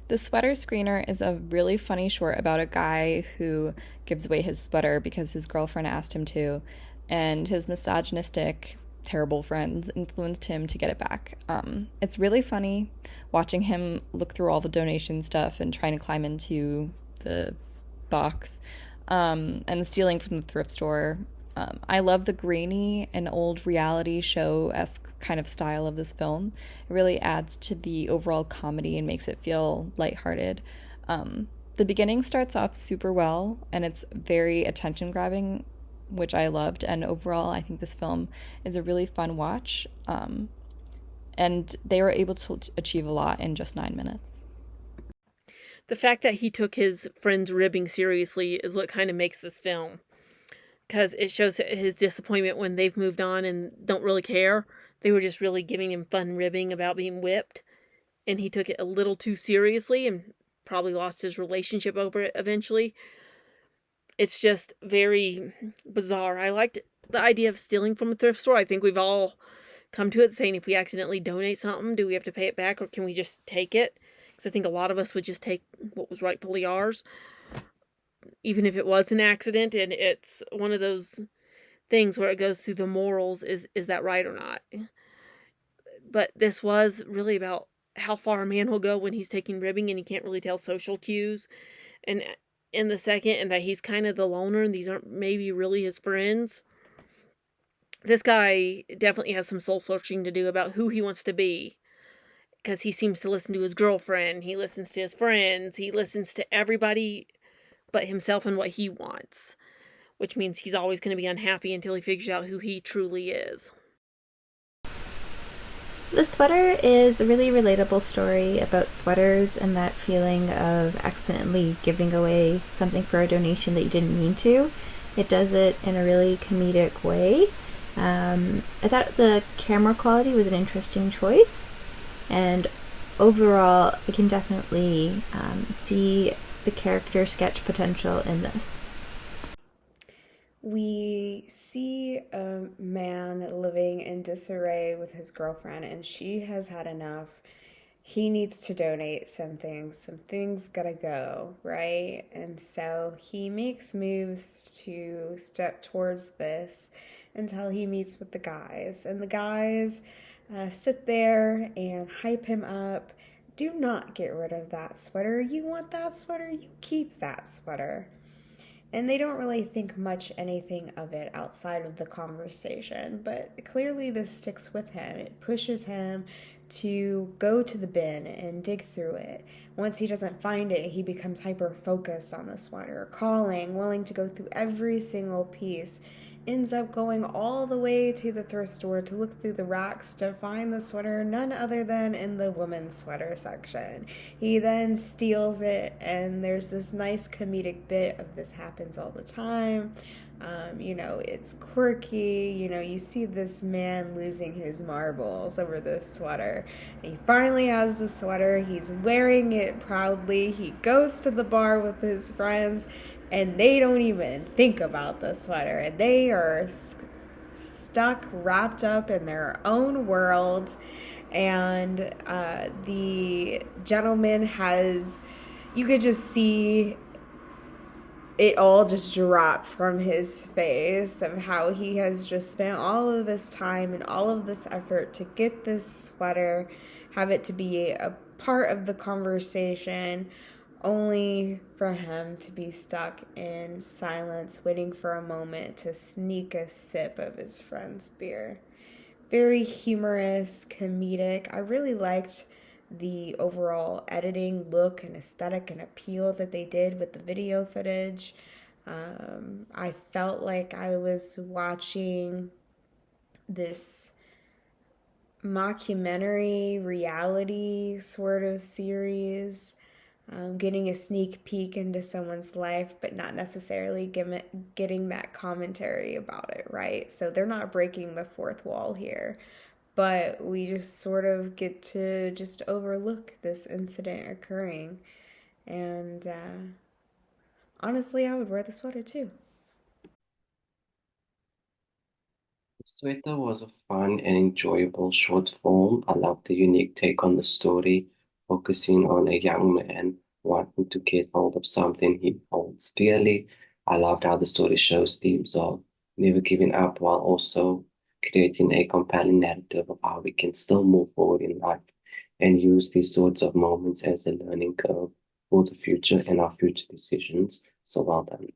The Sweater Screener is a really funny short about a guy who gives away his sweater because his girlfriend asked him to, and his misogynistic, terrible friends influenced him to get it back. It's really funny watching him look through all the donation stuff and trying to climb into the box, and stealing from the thrift store. I love the grainy and old reality show esque kind of style of this film. It really adds to the overall comedy and makes it feel lighthearted. The beginning starts off super well and it's very attention grabbing, which I loved. And overall, I think this film is a really fun watch. And they were able to achieve a lot in just 9 minutes. The fact that he took his friend's ribbing seriously is what kind of makes this film, because it shows his disappointment when they've moved on and don't really care. They were just really giving him fun ribbing about being whipped, and he took it a little too seriously and probably lost his relationship over it eventually. It's just very bizarre. I liked the idea of stealing from a thrift store. I think we've all come to it saying if we accidentally donate something, do we have to pay it back or can we just take it? Because I think a lot of us would just take what was rightfully ours, even if it was an accident. And it's one of those things where it goes through the morals, is that right or not? But this was really about how far a man will go when he's taking ribbing and he can't really tell social cues. And in the second, and that he's kind of the loner and these aren't maybe really his friends. This guy definitely has some soul searching to do about who he wants to be, because he seems to listen to his girlfriend, he listens to his friends, he listens to everybody but himself and what he wants, which means he's always going to be unhappy until he figures out who he truly is. The Sweater is a really relatable story about sweaters and that feeling of accidentally giving away something for a donation that you didn't mean to. It does it in a really comedic way. I thought the camera quality was an interesting choice, and overall, I can definitely see the character sketch potential in this. We see a man living in disarray with his girlfriend, and she has had enough. He needs to donate something. Something's gotta go, right? And so he makes moves to step towards this until he meets with the guys. And the guys sit there and hype him up. Do not get rid of that sweater. You want that sweater? You keep that sweater. And they don't really think much anything of it outside of the conversation, but clearly this sticks with him. It pushes him to go to the bin and dig through it. Once he doesn't find it, he becomes hyper focused on the sweater, calling, willing to go through every single piece. Ends up going all the way to the thrift store to look through the racks to find the sweater, none other than in the women's sweater section. He then steals it, and there's this nice comedic bit of this happens all the time. It's quirky. You see this man losing his marbles over this sweater. He finally has the sweater. He's wearing it proudly. He goes to the bar with his friends, and they don't even think about the sweater. And they are stuck, wrapped up in their own world. And the gentleman has, you could just see it all just dropped from his face of how he has just spent all of this time and all of this effort to get this sweater, have it to be a part of the conversation, only for him to be stuck in silence, waiting for a moment to sneak a sip of his friend's beer. Very humorous, comedic. I really liked the overall editing, look, and aesthetic and appeal that they did with the video footage. I felt like I was watching this mockumentary reality sort of series, getting a sneak peek into someone's life, but not necessarily getting that commentary about it, right? So they're not breaking the fourth wall here, but we just sort of get to just overlook this incident occurring. And honestly, I would wear the sweater too. Sweater was a fun and enjoyable short film. I loved the unique take on the story. focusing on a young man wanting to get hold of something he holds dearly. I loved how the story shows themes of never giving up while also creating a compelling narrative of how we can still move forward in life and use these sorts of moments as a learning curve for the future and our future decisions. So well done.